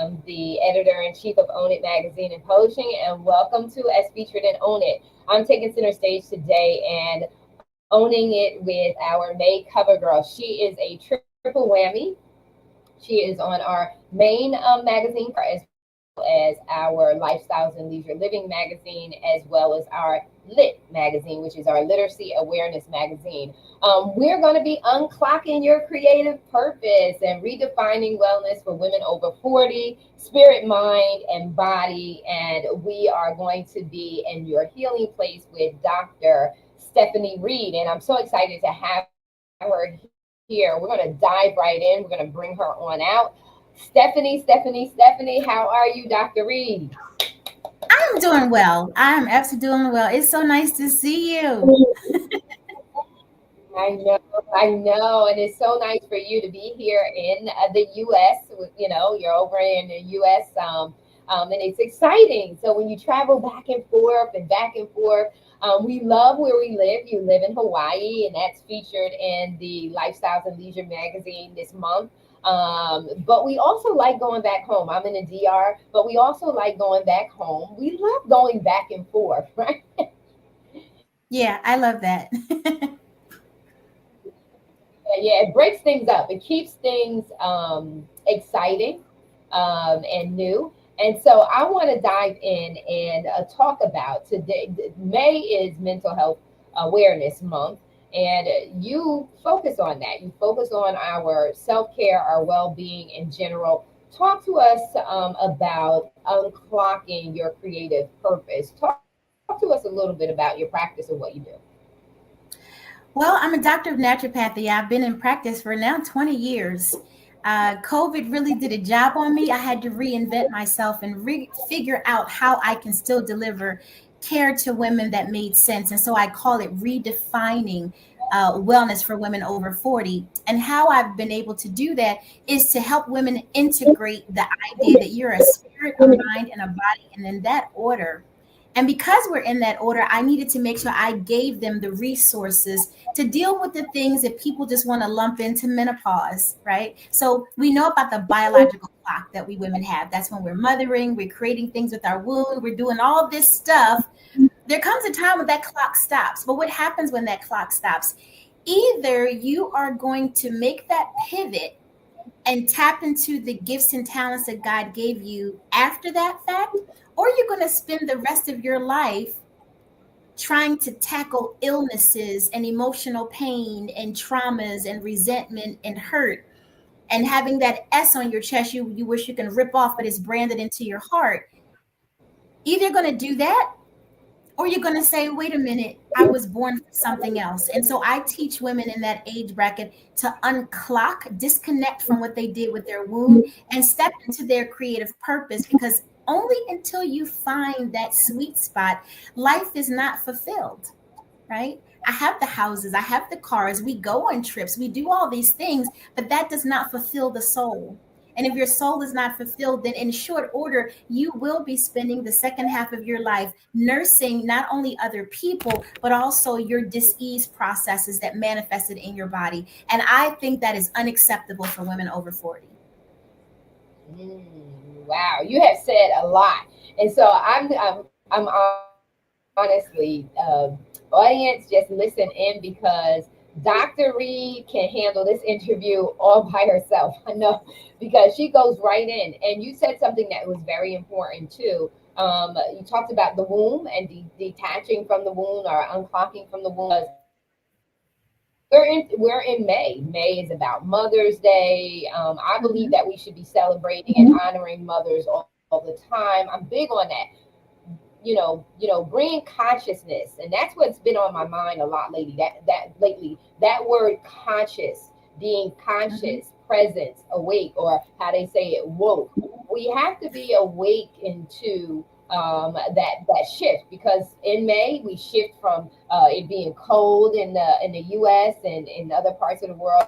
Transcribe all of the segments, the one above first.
am the editor-in-chief of Own It Magazine and Publishing, and welcome to As Featured in Own It. I'm taking center stage today and owning it with our May CoverGirl. She is a triple whammy. She is on our main magazine as well as our Lifestyles and Leisure Living magazine, as well as our Lit magazine, which is our Literacy Awareness magazine. We're going to be unclocking your creative purpose and redefining wellness for women over 40, spirit, mind, and body. And we are going to be in your healing place with Dr. Stepanie Reid. And I'm so excited to have her here. We're going to dive right in. We're going to bring her on out. Stephanie, how are you, Dr. Reid? I'm doing well. I'm absolutely doing well. It's so nice to see you. I know, I know, and it's so nice for you to be here in the U.S. You know, you're over in the U.S. And it's exciting. So when you travel back and forth and back and forth, we love where we live. You live in Hawaii, and that's featured in the Lifestyles and Leisure magazine this month. But we also like going back home. I'm in the DR, but we also like going back home. We love going back and forth, right? Yeah, I love that. Yeah, it breaks things up. It keeps things exciting and new. And so I want to dive in and talk about today. May is Mental Health Awareness Month, and you focus on that. You focus on our self care, our well being in general. Talk to us about unclocking your creative purpose. Talk to us a little bit about your practice and what you do. Well, I'm a doctor of naturopathy. I've been in practice for now 20 years. COVID really did a job on me. I had to reinvent myself and figure out how I can still deliver care to women that made sense. And so I call it redefining wellness for women over 40. And how I've been able to do that is to help women integrate the idea that you're a spirit, a mind, and a body, and in that order. And because we're in that order, I needed to make sure I gave them the resources to deal with the things that people just want to lump into menopause, right? So we know about the biological clock that we women have. That's when we're mothering, we're creating things with our womb, we're doing all this stuff. There comes a time when that clock stops. But what happens when that clock stops? Either you are going to make that pivot and tap into the gifts and talents that God gave you after that fact, or you're going to spend the rest of your life trying to tackle illnesses and emotional pain and traumas and resentment and hurt and having that S on your chest you wish you can rip off, but it's branded into your heart. Either going to do that or you're going to say, wait a minute, I was born for something else. And so I teach women in that age bracket to unclock, disconnect from what they did with their womb and step into their creative purpose, because only until you find that sweet spot, life is not fulfilled, right? I have the houses, I have the cars, we go on trips, we do all these things, but that does not fulfill the soul. And if your soul is not fulfilled, then in short order, you will be spending the second half of your life nursing not only other people, but also your disease processes that manifested in your body. And I think that is unacceptable for women over 40. Wow, you have said a lot, and so I'm honestly, audience, just listen in because Dr. Reed can handle this interview all by herself. I know because she goes right in, and you said something that was very important too. You talked about the womb and detaching from the womb or unclocking from the womb. We're in May. May is about Mother's Day. I believe Mhm. that we should be celebrating and honoring mothers all the time. I'm big on that. Bringing consciousness, and that's what's been on my mind a lot lately. That word conscious, being Mhm. conscious, presence, awake, or how they say it, woke. We have to be awake into that shift, because in May we shift from it being cold in the U.S. and in other parts of the world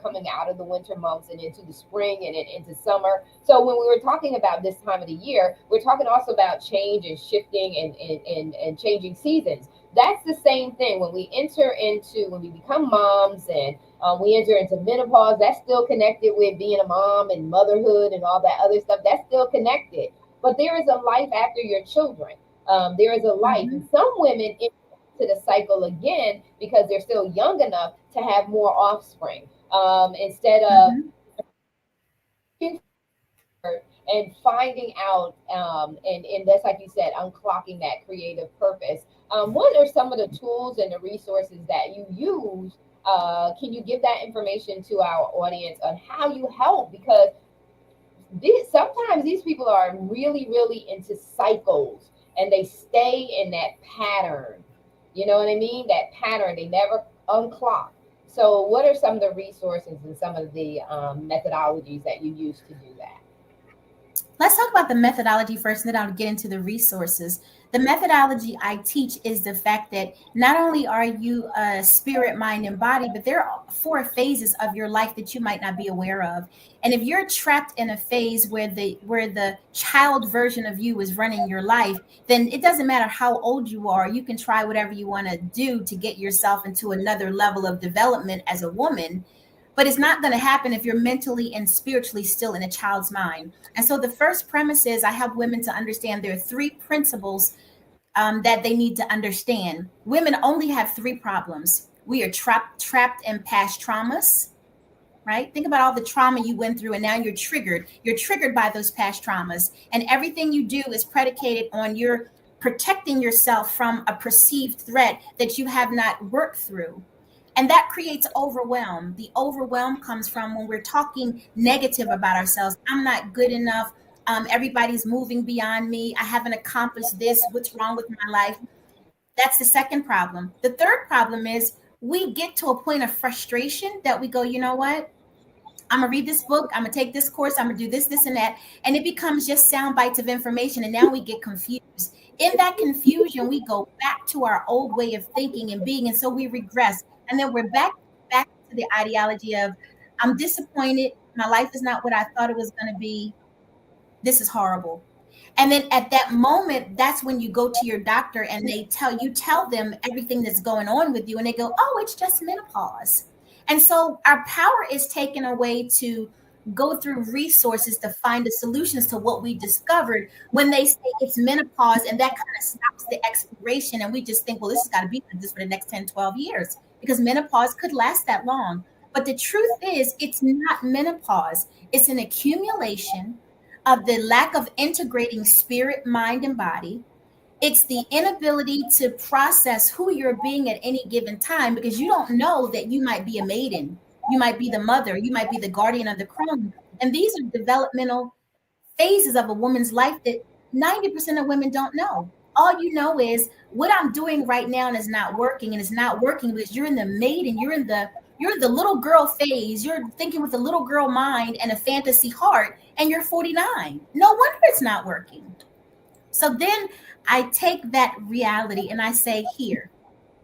coming out of the winter months and into the spring and into summer. So when we were talking about this time of the year, we're talking also about change and shifting and changing seasons. That's the same thing when we enter into, when we become moms and we enter into menopause. That's still connected with being a mom and motherhood and all that other stuff. That's still connected. But there is a life after your children. There is a life. Mhm. And some women enter to the cycle again because they're still young enough to have more offspring, instead of Mhm. and finding out, and that's like you said, unclocking that creative purpose. What are some of the tools and the resources that you use? Can you give that information to our audience on how you help? Because sometimes these people are really, really into cycles and they stay in that pattern. You know what I mean? That pattern, they never unclock. So, what are some of the resources and some of the methodologies that you use to do that? Let's talk about the methodology first, and then I'll get into the resources. The methodology I teach is the fact that not only are you a spirit, mind, and body, but there are four phases of your life that you might not be aware of. And if you're trapped in a phase where the child version of you is running your life, then it doesn't matter how old you are. You can try whatever you want to do to get yourself into another level of development as a woman, but it's not going to happen if you're mentally and spiritually still in a child's mind. And so the first premise is I help women to understand there are three principles that they need to understand. Women only have three problems. We are trapped in past traumas, right? Think about all the trauma you went through, and now you're triggered. You're triggered by those past traumas, and everything you do is predicated on your protecting yourself from a perceived threat that you have not worked through. And that creates overwhelm. The overwhelm comes from when we're talking negative about ourselves. I'm not good enough. Everybody's moving beyond me. I haven't accomplished this. What's wrong with my life? That's the second problem. The third problem is we get to a point of frustration that we go, you know what? I'm gonna read this book. I'm gonna take this course. I'm gonna do this, this, and that, and it becomes just sound bites of information. And now we get confused. In that confusion, we go back to our old way of thinking and being, and so we regress. And then we're back to the ideology of, I'm disappointed. My life is not what I thought it was gonna be. This is horrible. And then at that moment, that's when you go to your doctor and tell them everything that's going on with you, and they go, oh, it's just menopause. And so our power is taken away to go through resources to find the solutions to what we discovered when they say it's menopause, and that kind of stops the exploration. And we just think, well, this has got to be like this for the next 10, 12 years because menopause could last that long. But the truth is, it's not menopause, it's an accumulation of the lack of integrating spirit, mind, and body. It's the inability to process who you're being at any given time because you don't know that you might be a maiden, you might be the mother, you might be the guardian of the crown. And these are developmental phases of a woman's life that 90% of women don't know. All you know is what I'm doing right now is not working, and it's not working because you're in the maiden, you're in the little girl phase. You're thinking with a little girl mind and a fantasy heart, and you're 49. No wonder it's not working. So then I take that reality and I say, here,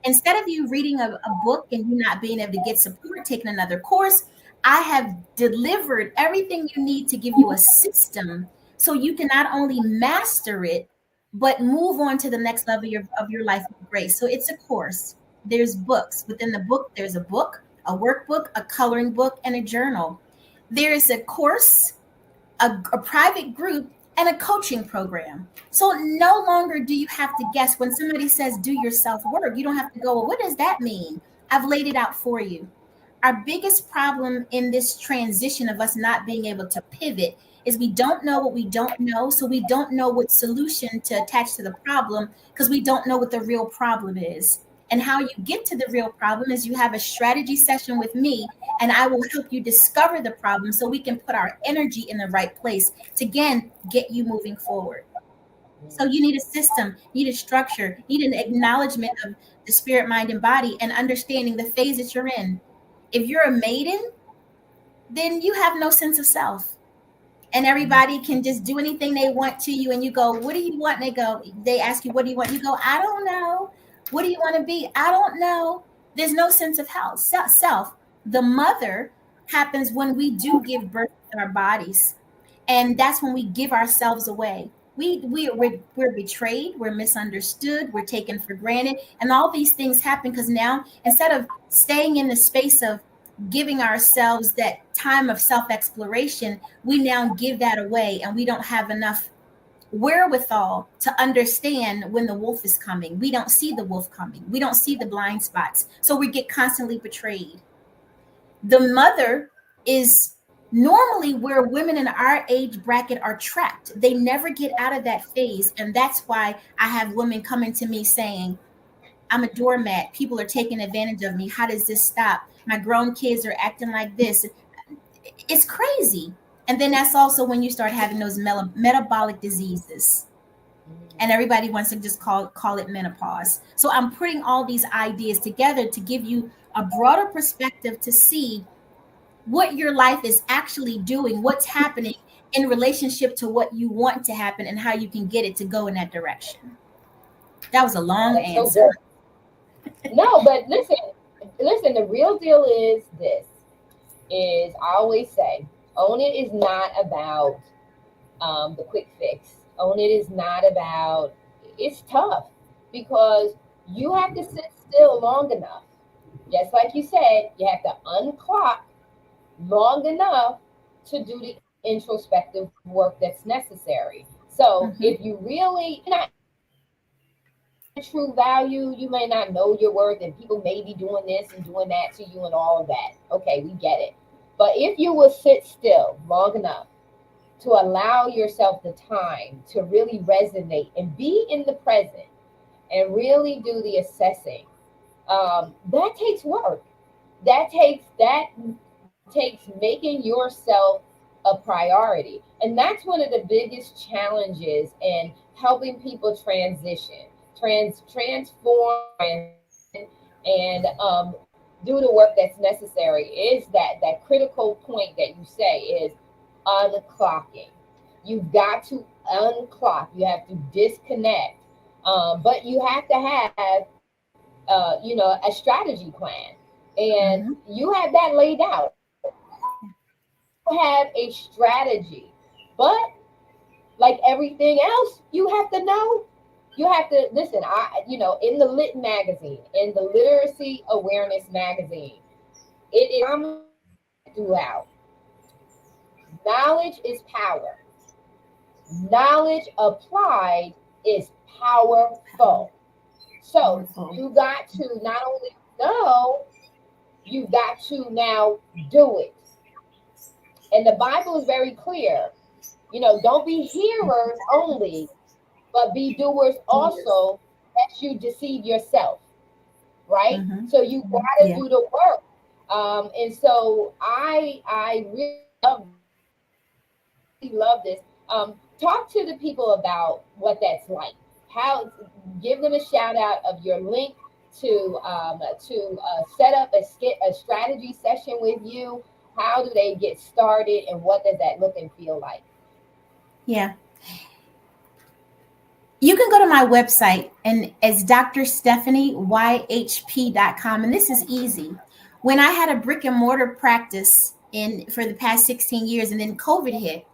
instead of you reading a book and you not being able to get support, taking another course, I have delivered everything you need to give you a system so you can not only master it, but move on to the next level of your life with grace. So it's a course. There's books. Within the book, there's a book, a workbook, a coloring book, and a journal. There's a course, a private group, and a coaching program. So no longer do you have to guess when somebody says do your self work. You don't have to go, well, what does that mean? I've laid it out for you. Our biggest problem in this transition of us not being able to pivot is we don't know what we don't know. So we don't know what solution to attach to the problem because we don't know what the real problem is. And how you get to the real problem is you have a strategy session with me, and I will help you discover the problem so we can put our energy in the right place to again get you moving forward. So you need a system, you need a structure, you need an acknowledgement of the spirit, mind, and body, and understanding the phase that you're in. If you're a maiden, then you have no sense of self. And everybody can just do anything they want to you. And you go, what do you want? And they ask you, what do you want? You go, I don't know. What do you want to be? I don't know. There's no sense of health, self. The mother happens when we do give birth to our bodies, and that's when we give ourselves away. We're betrayed, we're misunderstood, we're taken for granted, and all these things happen because now, instead of staying in the space of giving ourselves that time of self exploration, we now give that away, and we don't have enough wherewithal to understand when the wolf is coming. We don't see the wolf coming, we don't see the blind spots, so we get constantly betrayed. The mother is normally where women in our age bracket are trapped. They never get out of that phase. And that's why I have women coming to me saying, I'm a doormat. People are taking advantage of me. How does this stop? My grown kids are acting like this. It's crazy. And then that's also when you start having those metabolic diseases. And everybody wants to just call it menopause. So I'm putting all these ideas together to give you a broader perspective to see what your life is actually doing, what's happening in relationship to what you want to happen, and how you can get it to go in that direction. That was a long That's so answer. good. No, but listen, the real deal is this is I always say, own it is not about the quick fix. Own it is not about, it's tough because you have to sit still long enough. Just like you said, you have to unclock long enough to do the introspective work that's necessary. So if Mhm. you really not true value, you may not know your worth, and people may be doing this and doing that to you and all of that. Okay, we get it. But if you will sit still long enough to allow yourself the time to really resonate and be in the present and really do the assessing, that takes work. That takes making yourself a priority. And that's one of the biggest challenges in helping people transition, transform, and do the work that's necessary is that critical point that you say is unclocking. You've got to unclock. You have to disconnect. But you have to have, a strategy plan, and Mhm. you have that laid out. Have a strategy, but like everything else, you have to know. You have to listen. In the Lit magazine, in the Literacy Awareness magazine, it is throughout. Knowledge is power. Knowledge applied is powerful. So Powerful. you got to not only know, you got to now do it. And the Bible is very clear. Don't be hearers only, but be doers Doers. also, that you deceive yourself, right? Mhm. So you got to Yeah. do the work. And so I really love this. Talk to the people about what that's like. How Give them a shout out of your link to set up a strategy session with you. How do they get started, and what does that look and feel like? Yeah. You can go to my website, and it's drstephanieyhp.com. And this is easy. When I had a brick and mortar practice in for the past 16 years, and then COVID hit,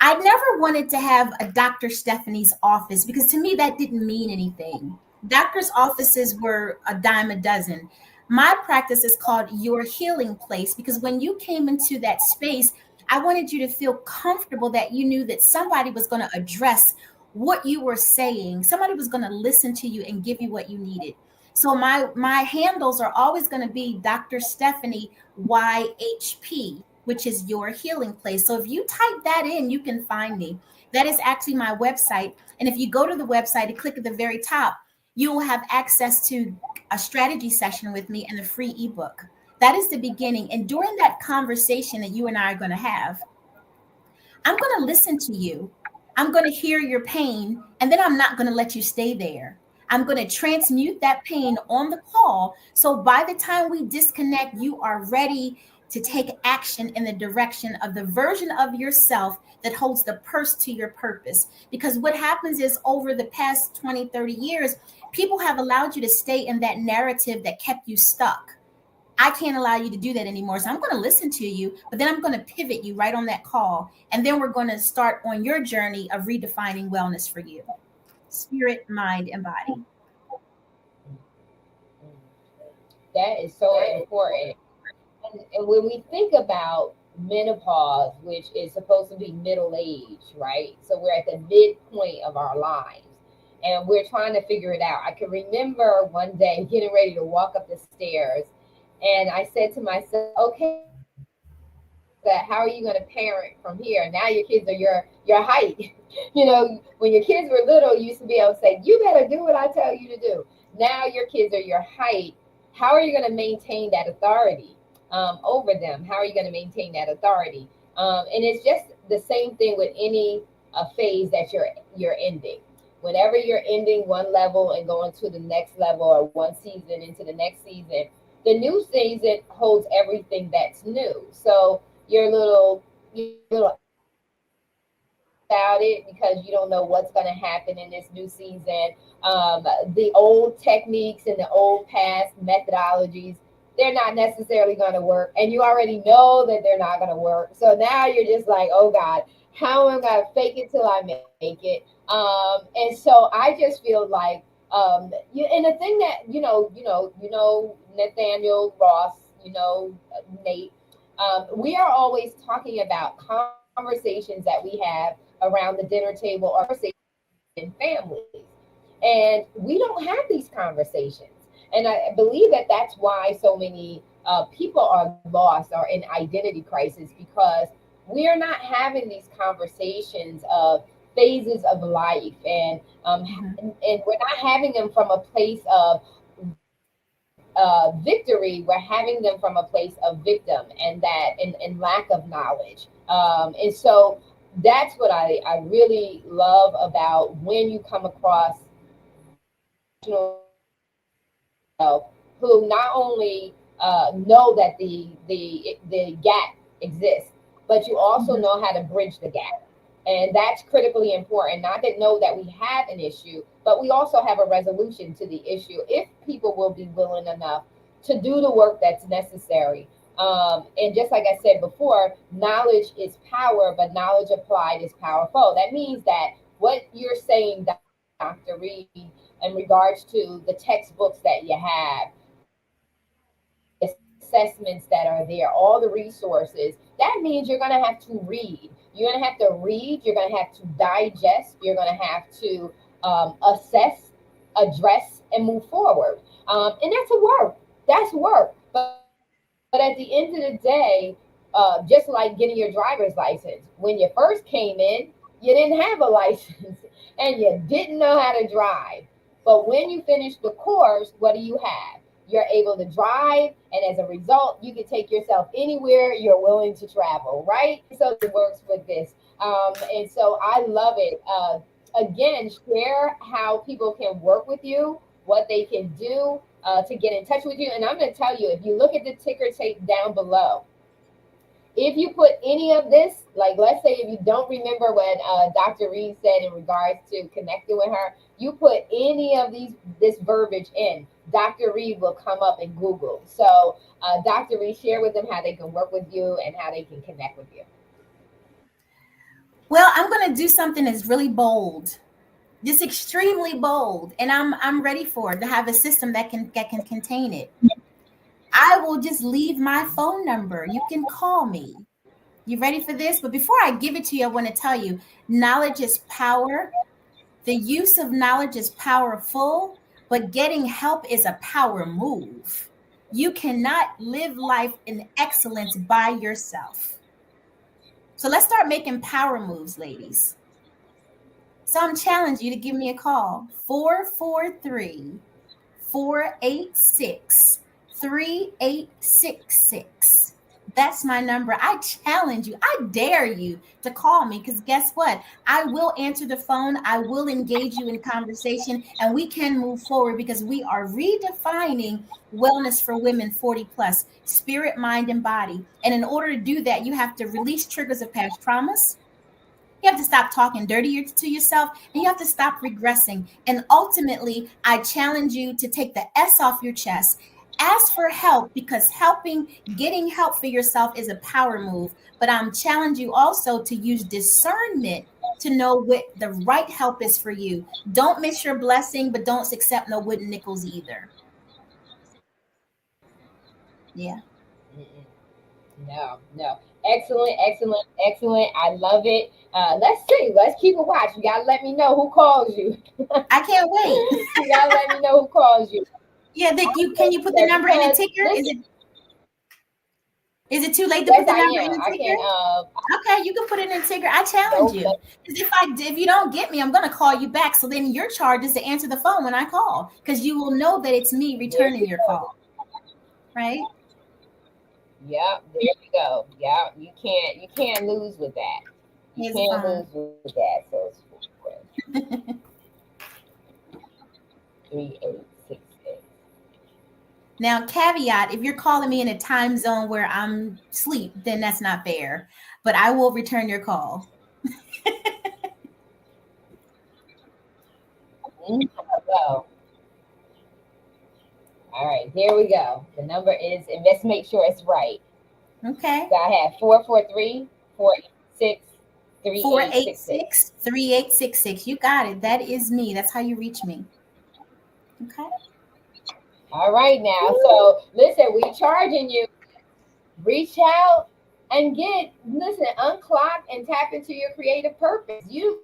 I never wanted to have a Dr. Stephanie's office because to me that didn't mean anything. Doctors' offices were a dime a dozen. My practice is called Your Healing Place because when you came into that space, I wanted you to feel comfortable that you knew that somebody was going to address what you were saying. Somebody was going to listen to you and give you what you needed. So my handles are always going to be Dr. Stephanie YHP, which is Your Healing Place. So if you type that in, you can find me. That is actually my website. And if you go to the website and click at the very top, you will have access to a strategy session with me and a free ebook. That is the beginning. And during that conversation that you and I are going to have, I'm going to listen to you. I'm going to hear your pain, and then I'm not going to let you stay there. I'm going to transmute that pain on the call. So by the time we disconnect, you are ready to take action in the direction of the version of yourself that holds the purse to your purpose. Because what happens is over the past 20, 30 years, people have allowed you to stay in that narrative that kept you stuck. I can't allow you to do that anymore. So I'm going to listen to you, but then I'm going to pivot you right on that call. And then we're going to start on your journey of redefining wellness for you, spirit, mind, and body. That is so important. And when we think about menopause, which is supposed to be middle age, right? So we're at the midpoint of our lives and we're trying to figure it out. I can remember one day getting ready to walk up the stairs and I said to myself, okay, that how are you going to parent from here? Now your kids are your height. You know, when your kids were little, you used to be able to say, you better do what I tell you to do. Now your kids are your height. How are you going to maintain that authority over them? How are you going to maintain that authority? And it's just the same thing with any phase that you're ending. Whenever you're ending one level and going to the next level, or one season into the next season, the new season holds everything that's new. So your little about it because you don't know what's going to happen in this new season. The old techniques and the old past methodologies, they're not necessarily going to work. And you already know that they're not going to work. So now you're just like, oh God, how am I going to fake it till I make it? And so I just feel like, and the thing that, Nathaniel Ross, Nate, we are always talking about conversations that we have around the dinner table or conversations in families. And we don't have these conversations. And I believe that that's why so many people are lost or in identity crisis because we are not having these conversations of phases of life Mhm. and we're not having them from a place of victory. We're having them from a place of victim and lack of knowledge. And so that's what I really love about when you come across who not only know that the gap exists, but you also Mhm. know how to bridge the gap. And that's critically important. Not that know that we have an issue, but we also have a resolution to the issue if people will be willing enough to do the work that's necessary. And just like I said before, knowledge is power, but knowledge applied is powerful. That means that what you're saying, Dr. Reid, in regards to the textbooks that you have, assessments that are there, all the resources, that means you're going to have to read. You're going to have to read, you're going to have to digest, you're going to have to assess, address, and move forward. And that's a work. That's work. But at the end of the day, just like getting your driver's license, when you first came in, you didn't have a license and you didn't know how to drive. But when you finish the course, what do you have? You're able to drive, and as a result, you can take yourself anywhere you're willing to travel, right? So it works with this. And so I love it. Again, share how people can work with you, what they can do to get in touch with you. And I'm going to tell you, if you look at the ticker tape down below, if you put any of this, like let's say if you don't remember what Dr. Reed said in regards to connecting with her, you put any of this verbiage in, Dr. Reed will come up in Google. So Dr. Reed, share with them how they can work with you and how they can connect with you. Well, I'm going to do something that's really bold, just extremely bold, and I'm ready for it to have a system that can contain it. I will just leave my phone number. You can call me. You ready for this? But before I give it to you, I want to tell you knowledge is power. The use of knowledge is powerful, but getting help is a power move. You cannot live life in excellence by yourself. So let's start making power moves, ladies. So I'm challenging you to give me a call 443 486 3866. That's my number. I challenge you. I dare you to call me because guess what? I will answer the phone. I will engage you in conversation and we can move forward because we are redefining wellness for women 40 plus, spirit, mind, and body. And in order to do that, you have to release triggers of past traumas. You have to stop talking dirty to yourself and you have to stop regressing. And ultimately, I challenge you to take the S off your chest. ask for help, because getting help for yourself is a power move. But I'm challenging you also to use discernment to know what the right help is for you. Don't miss your blessing, but don't accept no wooden nickels either. Yeah. Mm-mm. No, no. Excellent, excellent, excellent. I love it. Let's see. Let's keep a watch. You gotta let me know who calls you. I can't wait. You gotta let me know who calls you. Yeah, can you put the number in the Because ticker? listen, Is it too late to yes, put the I number in am. the I ticker? can. Okay, you can put it in Tigger. I challenge No, you. Because if you don't get me, I'm gonna call you back. So then your charge is to answer the phone when I call, because you will know that it's me there returning you your go. call, right? Yeah, there you go. Yeah, you can't lose with that. You Here's the can't phone. lose with that. So it's 3868. Now, caveat: if you're calling me in a time zone where I'm asleep, then that's not fair. But I will return your call. Go. All right, there we go. The number is, and let's make sure it's right. Okay. So I have 443 486 3866. 486-3866. You got it. That is me. That's how you reach me. Okay. All right now. So listen, we charging you. Reach out and listen, unclock and tap into your creative purpose. You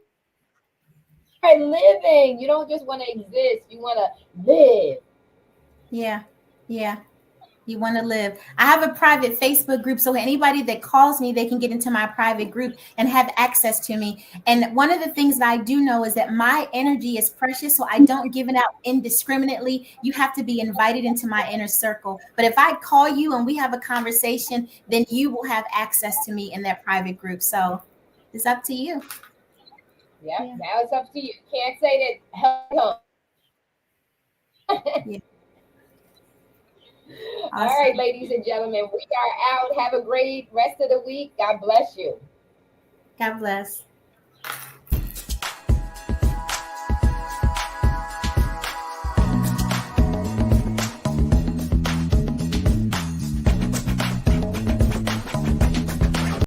are living. You don't just want to exist. You want to live. Yeah. Yeah. You want to live. I have a private Facebook group, so anybody that calls me, they can get into my private group and have access to me. And one of the things that I do know is that my energy is precious, so I don't give it out indiscriminately. You have to be invited into my inner circle. But if I call you and we have a conversation, then you will have access to me in that private group. So it's up to you. Yeah, Yeah. now it's up to you. Can't say that help. Yeah. All right, Awesome. ladies and gentlemen, we are out. Have a great rest of the week. God bless you. God bless.